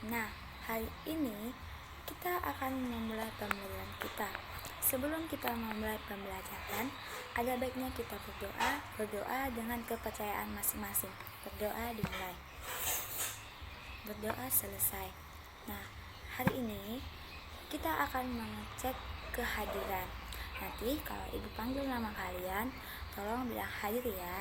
Nah, hari ini kita akan memulai pembelajaran kita. Sebelum kita memulai pembelajaran, ada baiknya kita berdoa dengan kepercayaan masing-masing. Berdoa dimulai. Berdoa selesai. Nah, hari ini kita akan mengecek kehadiran. Nanti kalau ibu panggil nama kalian, tolong bilang hadir ya.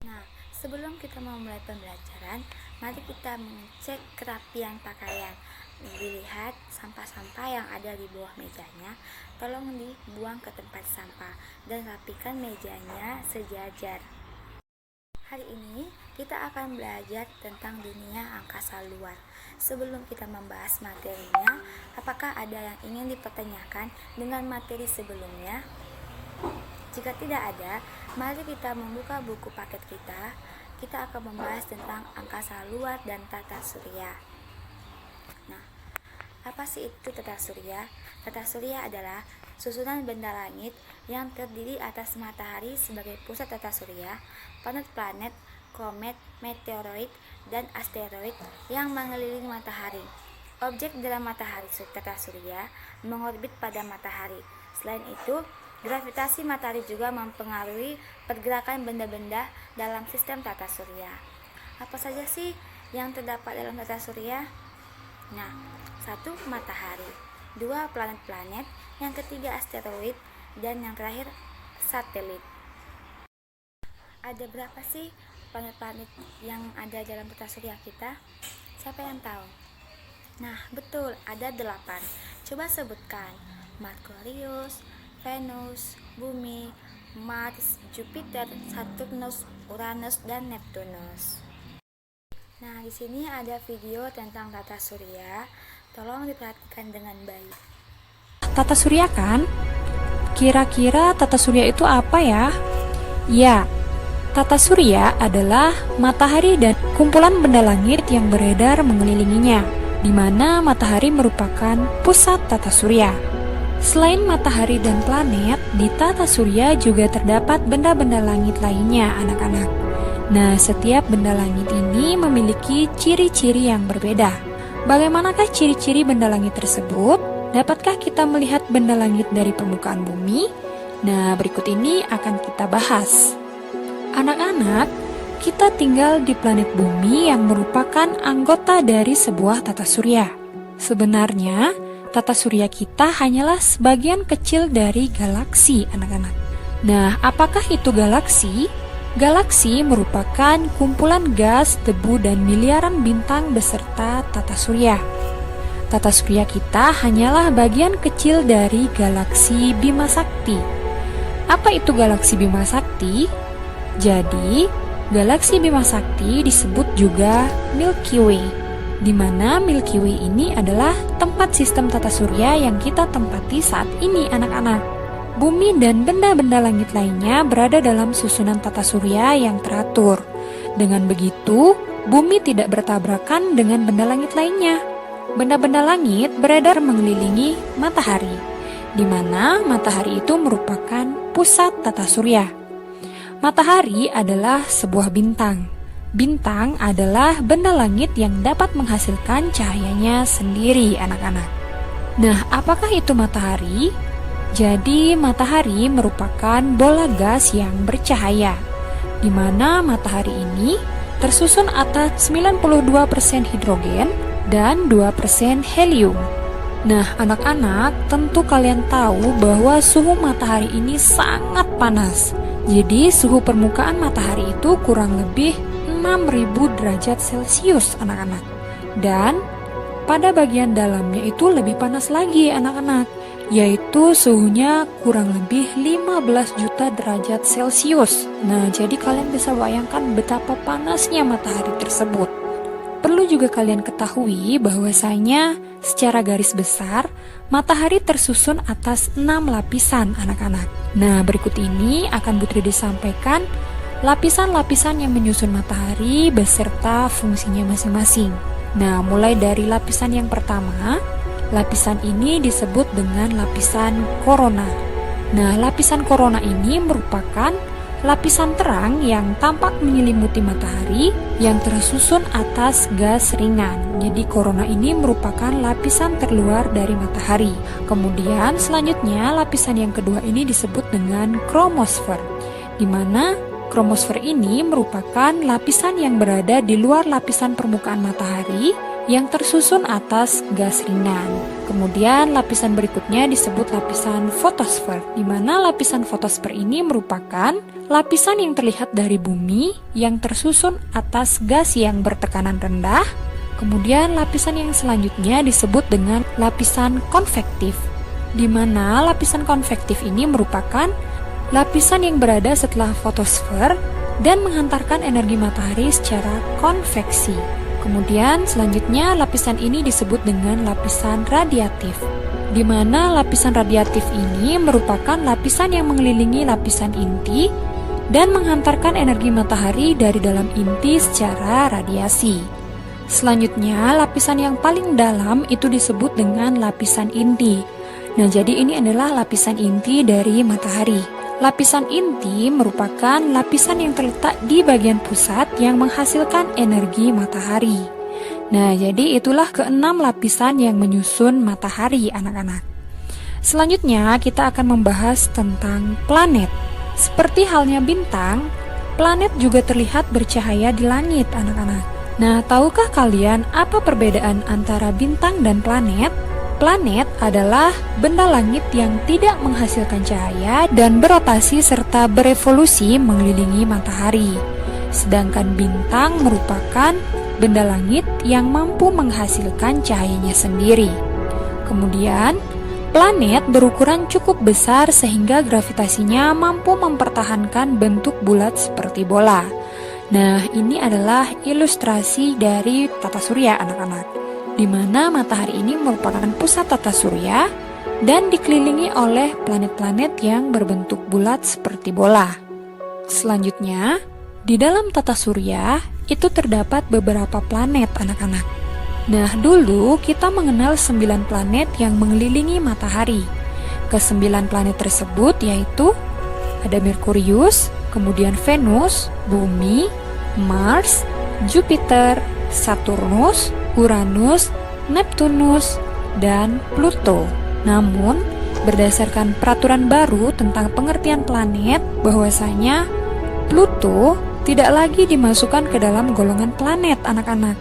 Nah, sebelum kita memulai pembelajaran, mari kita mengecek kerapian pakaian. Dilihat sampah-sampah yang ada di bawah mejanya, tolong dibuang ke tempat sampah dan rapikan mejanya sejajar. Hari ini kita akan belajar tentang dunia angkasa luar. Sebelum kita membahas materinya, apakah ada yang ingin dipertanyakan dengan materi sebelumnya? Jika tidak ada, mari kita membuka buku paket kita. Kita akan membahas tentang angkasa luar dan tata surya. Nah, apa sih itu tata surya? Tata surya adalah susunan benda langit yang terdiri atas matahari sebagai pusat tata surya, planet-planet, komet, meteoroid, dan asteroid yang mengelilingi matahari. Objek dalam matahari tata surya mengorbit pada matahari. Selain itu, gravitasi matahari juga mempengaruhi pergerakan benda-benda dalam sistem tata surya. Apa saja sih yang terdapat dalam tata surya? Nah, 1. Matahari, 2. Planet-planet, yang ketiga asteroid, dan yang terakhir satelit. Ada berapa sih planet-planet yang ada dalam tata surya kita? Siapa yang tahu? Nah, betul, ada 8. Coba sebutkan. Merkurius, Venus, Bumi, Mars, Jupiter, Saturnus, Uranus, dan Neptunus. Nah, di sini ada video tentang tata surya. Tolong diperhatikan dengan baik. Tata surya kan? Kira-kira tata surya itu apa ya? Ya, tata surya adalah matahari dan kumpulan benda langit yang beredar mengelilinginya, di mana matahari merupakan pusat tata surya. Selain matahari dan planet, di tata surya juga terdapat benda-benda langit lainnya, anak-anak. Nah, setiap benda langit ini memiliki ciri-ciri yang berbeda. Bagaimanakah ciri-ciri benda langit tersebut? Dapatkah kita melihat benda langit dari permukaan bumi? Nah, berikut ini akan kita bahas. Anak-anak, kita tinggal di planet bumi yang merupakan anggota dari sebuah tata surya. Sebenarnya, tata surya kita hanyalah sebagian kecil dari galaksi, anak-anak. Nah, apakah itu galaksi? Galaksi merupakan kumpulan gas, debu, dan miliaran bintang beserta tata surya. Tata surya kita hanyalah bagian kecil dari galaksi Bima Sakti. Apa itu galaksi Bima Sakti? Jadi, galaksi Bima Sakti disebut juga Milky Way, di mana Milky Way ini adalah tempat sistem tata surya yang kita tempati saat ini, anak-anak. Bumi dan benda-benda langit lainnya berada dalam susunan tata surya yang teratur. Dengan begitu, bumi tidak bertabrakan dengan benda langit lainnya. Benda-benda langit beredar mengelilingi matahari, di mana matahari itu merupakan pusat tata surya. Matahari adalah sebuah bintang. Bintang adalah benda langit yang dapat menghasilkan cahayanya sendiri, anak-anak. Nah, apakah itu matahari? Jadi, matahari merupakan bola gas yang bercahaya, di mana matahari ini tersusun atas 92% hidrogen dan 2% helium. Nah, anak-anak, tentu kalian tahu bahwa suhu matahari ini sangat panas. Jadi, suhu permukaan matahari itu kurang lebih 6.000 derajat Celcius, anak-anak. Dan pada bagian dalamnya itu lebih panas lagi, anak-anak, yaitu suhunya kurang lebih 15 juta derajat Celcius. Nah, jadi kalian bisa bayangkan betapa panasnya matahari tersebut. Perlu juga kalian ketahui bahwasanya secara garis besar, matahari tersusun atas 6 lapisan, anak-anak. Nah, berikut ini akan Bu Tridi sampaikan lapisan-lapisan yang menyusun matahari beserta fungsinya masing-masing. Nah, mulai dari lapisan yang pertama, lapisan ini disebut dengan lapisan korona. Nah, lapisan korona ini merupakan lapisan terang yang tampak menyelimuti matahari yang tersusun atas gas ringan. Jadi korona ini merupakan lapisan terluar dari matahari. Kemudian selanjutnya lapisan yang kedua ini disebut dengan kromosfer, di mana kromosfer ini merupakan lapisan yang berada di luar lapisan permukaan matahari yang tersusun atas gas ringan. Kemudian lapisan berikutnya disebut lapisan fotosfer, di mana lapisan fotosfer ini merupakan lapisan yang terlihat dari bumi yang tersusun atas gas yang bertekanan rendah. Kemudian lapisan yang selanjutnya disebut dengan lapisan konvektif, di mana lapisan konvektif ini merupakan lapisan yang berada setelah fotosfer dan menghantarkan energi matahari secara konveksi. Kemudian selanjutnya lapisan ini disebut dengan lapisan radiatif, di mana lapisan radiatif ini merupakan lapisan yang mengelilingi lapisan inti dan menghantarkan energi matahari dari dalam inti secara radiasi. Selanjutnya lapisan yang paling dalam itu disebut dengan lapisan inti. Nah, jadi ini adalah lapisan inti dari matahari. Lapisan inti merupakan lapisan yang terletak di bagian pusat yang menghasilkan energi matahari. Nah, jadi itulah keenam lapisan yang menyusun matahari, anak-anak. Selanjutnya, kita akan membahas tentang planet. Seperti halnya bintang, planet juga terlihat bercahaya di langit, anak-anak. Nah, tahukah kalian apa perbedaan antara bintang dan planet? Planet adalah benda langit yang tidak menghasilkan cahaya dan berotasi serta berevolusi mengelilingi matahari. Sedangkan bintang merupakan benda langit yang mampu menghasilkan cahayanya sendiri. Kemudian, planet berukuran cukup besar sehingga gravitasinya mampu mempertahankan bentuk bulat seperti bola. Nah, ini adalah ilustrasi dari tata surya, anak-anak, di mana matahari ini merupakan pusat tata surya dan dikelilingi oleh planet-planet yang berbentuk bulat seperti bola. Selanjutnya, di dalam tata surya itu terdapat beberapa planet, anak-anak. Nah, dulu kita mengenal 9 planet yang mengelilingi matahari. Ke-9 planet tersebut yaitu ada Merkurius, kemudian Venus, Bumi, Mars, Jupiter, Saturnus, Uranus, Neptunus, dan Pluto. Namun, berdasarkan peraturan baru tentang pengertian planet, bahwasanya Pluto tidak lagi dimasukkan ke dalam golongan planet, anak-anak.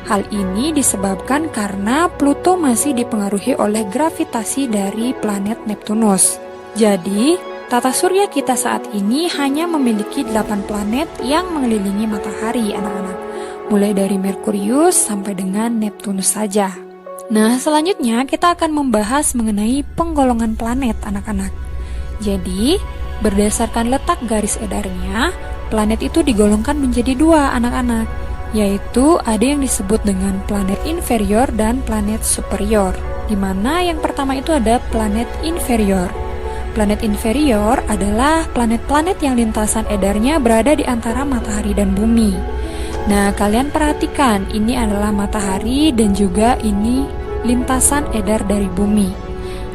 Hal ini disebabkan karena Pluto masih dipengaruhi oleh gravitasi dari planet Neptunus. Jadi, tata surya kita saat ini hanya memiliki 8 planet yang mengelilingi matahari, anak-anak. Mulai dari Merkurius sampai dengan Neptunus saja. Nah, selanjutnya kita akan membahas mengenai penggolongan planet, anak-anak. Jadi, berdasarkan letak garis edarnya, planet itu digolongkan menjadi 2, anak-anak, yaitu ada yang disebut dengan planet inferior dan planet superior, di mana yang pertama itu ada planet inferior. Planet inferior adalah planet-planet yang lintasan edarnya berada di antara matahari dan bumi. Nah, kalian perhatikan, ini adalah matahari dan juga ini lintasan edar dari bumi.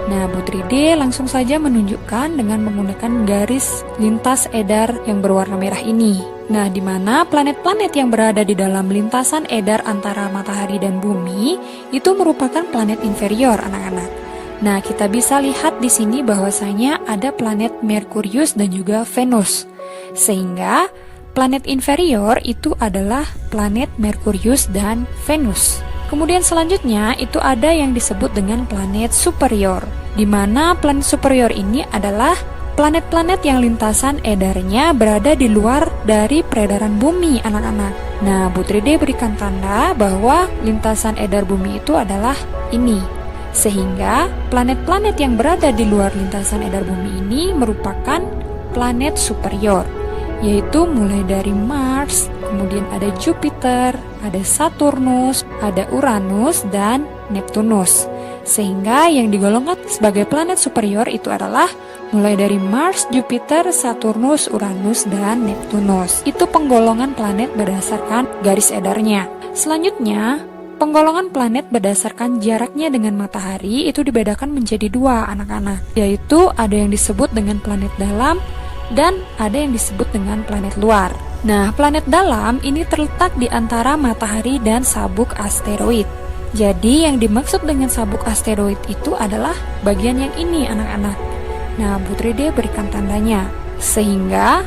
Nah, Putri D langsung saja menunjukkan dengan menggunakan garis lintas edar yang berwarna merah ini. Nah, di mana planet-planet yang berada di dalam lintasan edar antara matahari dan bumi itu merupakan planet inferior, anak-anak. Nah, kita bisa lihat di sini bahwasanya ada planet Merkurius dan juga Venus. Sehingga planet inferior itu adalah planet Merkurius dan Venus. Kemudian selanjutnya itu ada yang disebut dengan planet superior, di mana planet superior ini adalah planet-planet yang lintasan edarnya berada di luar dari peredaran bumi, anak-anak. Nah, Putri D berikan tanda bahwa lintasan edar bumi itu adalah ini. Sehingga planet-planet yang berada di luar lintasan edar bumi ini merupakan planet superior, yaitu mulai dari Mars, kemudian ada Jupiter, ada Saturnus, ada Uranus, dan Neptunus. Sehingga yang digolongkan sebagai planet superior itu adalah mulai dari Mars, Jupiter, Saturnus, Uranus, dan Neptunus. Itu penggolongan planet berdasarkan garis edarnya. Selanjutnya, penggolongan planet berdasarkan jaraknya dengan matahari itu dibedakan menjadi 2, anak-anak, yaitu ada yang disebut dengan planet dalam dan ada yang disebut dengan planet luar. Nah, planet dalam ini terletak di antara matahari dan sabuk asteroid. Jadi yang dimaksud dengan sabuk asteroid itu adalah bagian yang ini anak-anak. Nah, Putri D berikan tandanya. Sehingga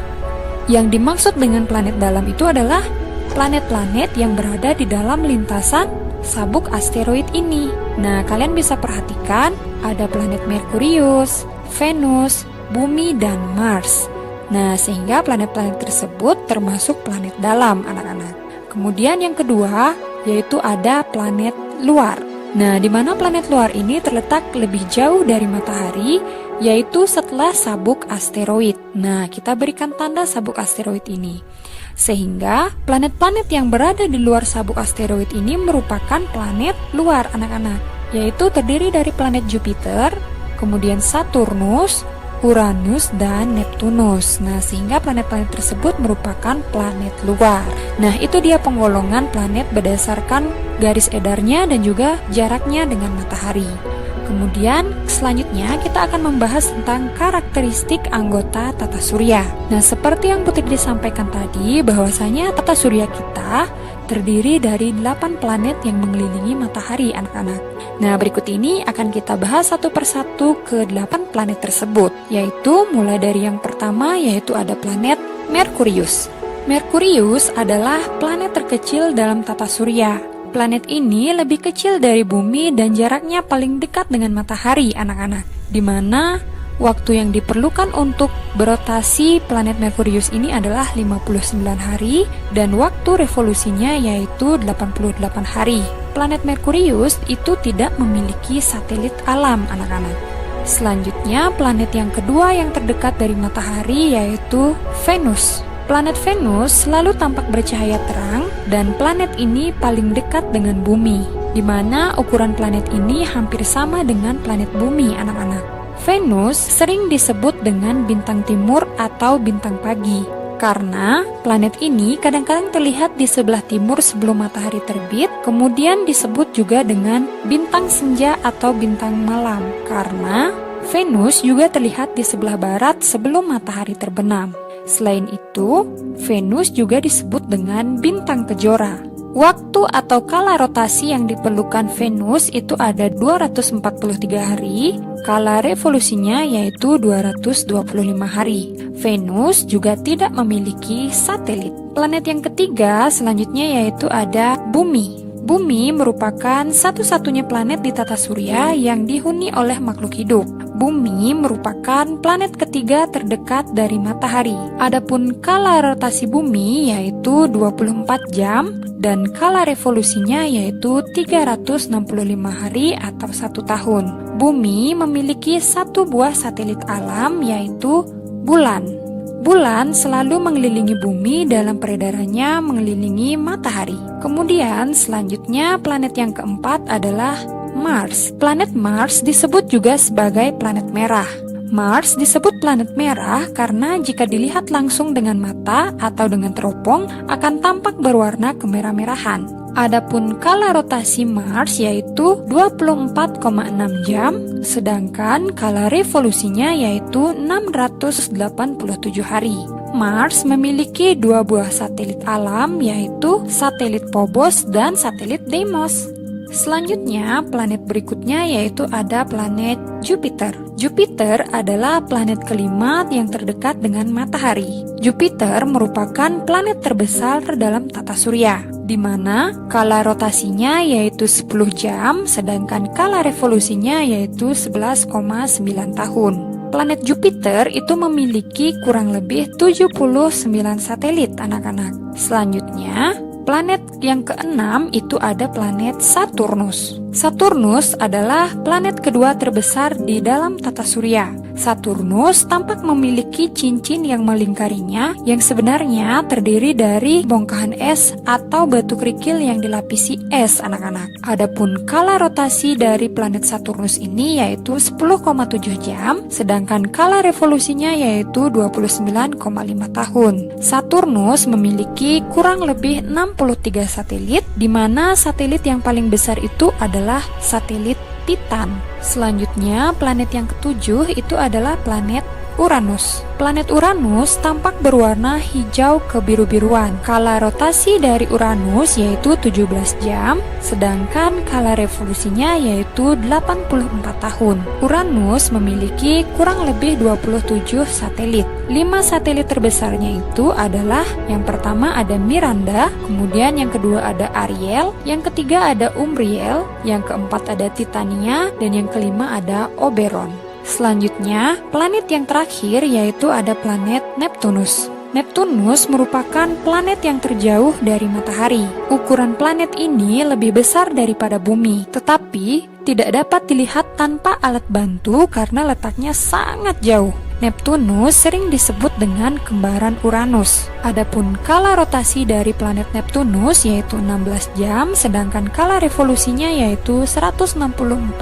yang dimaksud dengan planet dalam itu adalah planet-planet yang berada di dalam lintasan sabuk asteroid ini. Nah, kalian bisa perhatikan ada planet Merkurius, Venus, Bumi, dan Mars. Nah, sehingga planet-planet tersebut termasuk planet dalam anak-anak. Kemudian yang kedua yaitu ada planet luar. Nah, di mana planet luar ini terletak lebih jauh dari matahari, yaitu setelah sabuk asteroid. Nah, kita berikan tanda sabuk asteroid ini. Sehingga planet-planet yang berada di luar sabuk asteroid ini merupakan planet luar anak-anak, yaitu terdiri dari planet Jupiter, kemudian Saturnus, Uranus, dan Neptunus. Nah, sehingga planet-planet tersebut merupakan planet luar. Nah, itu dia penggolongan planet berdasarkan garis edarnya dan juga jaraknya dengan matahari. Kemudian selanjutnya kita akan membahas tentang karakteristik anggota tata surya. Nah, seperti yang Putri disampaikan tadi, bahwasanya tata surya kita terdiri dari 8 planet yang mengelilingi matahari anak-anak. Nah, berikut ini akan kita bahas satu persatu ke 8 planet tersebut, yaitu mulai dari yang pertama yaitu ada planet Merkurius. Merkurius adalah planet terkecil dalam tata surya. Planet ini lebih kecil dari bumi dan jaraknya paling dekat dengan matahari anak-anak, di mana waktu yang diperlukan untuk berotasi planet Merkurius ini adalah 59 hari dan waktu revolusinya yaitu 88 hari. Planet Merkurius itu tidak memiliki satelit alam anak-anak. Selanjutnya, planet yang kedua yang terdekat dari matahari yaitu Venus. Planet Venus selalu tampak bercahaya terang dan planet ini paling dekat dengan bumi, di mana ukuran planet ini hampir sama dengan planet bumi anak-anak. Venus sering disebut dengan bintang timur atau bintang pagi, karena planet ini kadang-kadang terlihat di sebelah timur sebelum matahari terbit, kemudian disebut juga dengan bintang senja atau bintang malam, karena Venus juga terlihat di sebelah barat sebelum matahari terbenam. Selain itu, Venus juga disebut dengan bintang kejora. Waktu atau kala rotasi yang diperlukan Venus itu ada 243 hari, kala revolusinya yaitu 225 hari. Venus juga tidak memiliki satelit. Planet yang ketiga selanjutnya yaitu ada Bumi. Bumi merupakan satu-satunya planet di tata surya yang dihuni oleh makhluk hidup. Bumi merupakan planet ketiga terdekat dari matahari. Adapun kala rotasi bumi yaitu 24 jam dan kala revolusinya yaitu 365 hari atau 1 tahun. Bumi memiliki satu buah satelit alam yaitu bulan. Bulan selalu mengelilingi bumi dalam peredarannya mengelilingi matahari. Kemudian selanjutnya planet yang keempat adalah Mars. Planet Mars disebut juga sebagai planet merah. Mars disebut planet merah karena jika dilihat langsung dengan mata atau dengan teropong akan tampak berwarna kemerah-merahan. Adapun kala rotasi Mars yaitu 24,6 jam, sedangkan kala revolusinya yaitu 687 hari. Mars memiliki 2 buah satelit alam yaitu satelit Phobos dan satelit Deimos. Selanjutnya, planet berikutnya yaitu ada planet Jupiter. Jupiter adalah planet kelima yang terdekat dengan matahari. Jupiter merupakan planet terbesar dalam tata surya, di mana kala rotasinya yaitu 10 jam, sedangkan kala revolusinya yaitu 11,9 tahun. Planet Jupiter itu memiliki kurang lebih 79 satelit anak-anak. Selanjutnya, planet yang keenam itu ada planet Saturnus. Saturnus adalah planet kedua terbesar di dalam tata surya. Saturnus tampak memiliki cincin yang melingkarinya yang sebenarnya terdiri dari bongkahan es atau batu kerikil yang dilapisi es anak-anak. Adapun kala rotasi dari planet Saturnus ini yaitu 10,7 jam, sedangkan kala revolusinya yaitu 29,5 tahun. Saturnus memiliki kurang lebih 63 satelit, di mana satelit yang paling besar itu adalah satelit Titan. Selanjutnya, planet yang ketujuh itu adalah planet Uranus. Planet Uranus tampak berwarna hijau kebiru-biruan. Kala rotasi dari Uranus yaitu 17 jam, sedangkan kala revolusinya yaitu 84 tahun. Uranus memiliki kurang lebih 27 satelit. 5 satelit terbesarnya itu adalah yang pertama ada Miranda, kemudian yang kedua ada Ariel, yang ketiga ada Umbriel, yang keempat ada Titania, dan yang kelima ada Oberon. Selanjutnya, planet yang terakhir yaitu ada planet Neptunus. Neptunus merupakan planet yang terjauh dari matahari. Ukuran planet ini lebih besar daripada bumi, tetapi tidak dapat dilihat tanpa alat bantu karena letaknya sangat jauh. Neptunus sering disebut dengan kembaran Uranus. Adapun kala rotasi dari planet Neptunus yaitu 16 jam, sedangkan kala revolusinya yaitu 164,8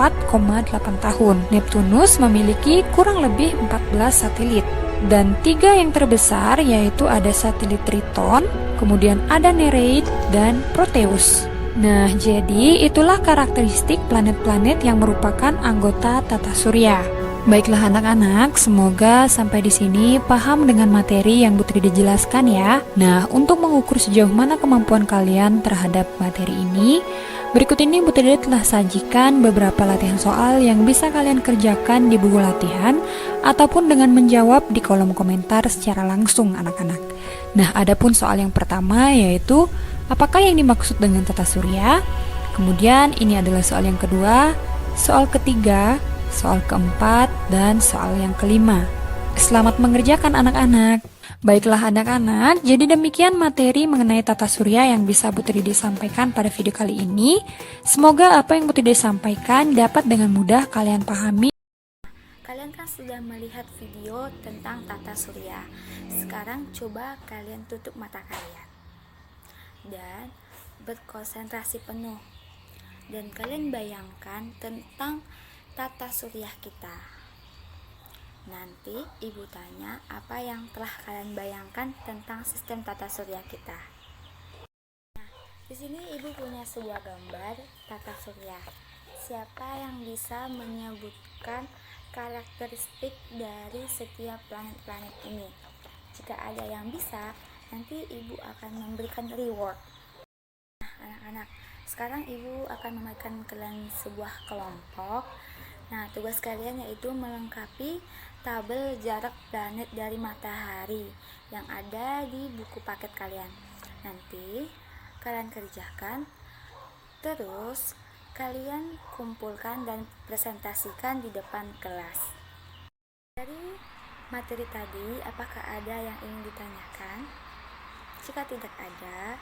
tahun. Neptunus memiliki kurang lebih 14 satelit. Dan 3 yang terbesar yaitu ada satelit Triton, kemudian ada Nereid, dan Proteus. Nah, jadi itulah karakteristik planet-planet yang merupakan anggota tata surya. Baiklah anak-anak, semoga sampai di sini paham dengan materi yang Bu Tri dijelaskan ya. Nah, untuk mengukur sejauh mana kemampuan kalian terhadap materi ini, berikut ini Bu Tri telah sajikan beberapa latihan soal yang bisa kalian kerjakan di buku latihan ataupun dengan menjawab di kolom komentar secara langsung anak-anak. Nah, adapun soal yang pertama yaitu apakah yang dimaksud dengan tata surya? Kemudian ini adalah soal yang kedua, soal ketiga, soal keempat, dan soal yang kelima. Selamat mengerjakan anak-anak. Baiklah anak-anak, jadi demikian materi mengenai tata surya yang bisa Bu Tri sampaikan pada video kali ini. Semoga apa yang Bu Tri sampaikan dapat dengan mudah kalian pahami. Kalian kan sudah melihat video tentang tata surya. Sekarang coba kalian tutup mata kalian dan berkonsentrasi penuh. Dan kalian bayangkan tentang tata surya kita. Nanti ibu tanya apa yang telah kalian bayangkan tentang sistem tata surya kita. Nah, di sini ibu punya sebuah gambar tata surya. Siapa yang bisa menyebutkan karakteristik dari setiap planet-planet ini? Jika ada yang bisa, nanti ibu akan memberikan reward. Nah, anak-anak, sekarang ibu akan memberikan kalian sebuah kelompok. Nah, tugas kalian yaitu melengkapi tabel jarak planet dari matahari yang ada di buku paket kalian. Nanti kalian kerjakan, terus kalian kumpulkan dan presentasikan di depan kelas. Dari materi tadi, apakah ada yang ingin ditanyakan? Jika tidak ada,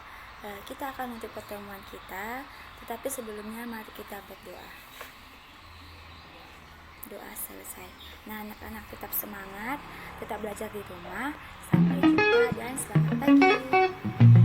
kita akan menutup pertemuan kita, tetapi sebelumnya mari kita berdoa. Doa selesai. Nah, anak-anak tetap semangat, tetap belajar di rumah. Sampai jumpa dan selamat pagi.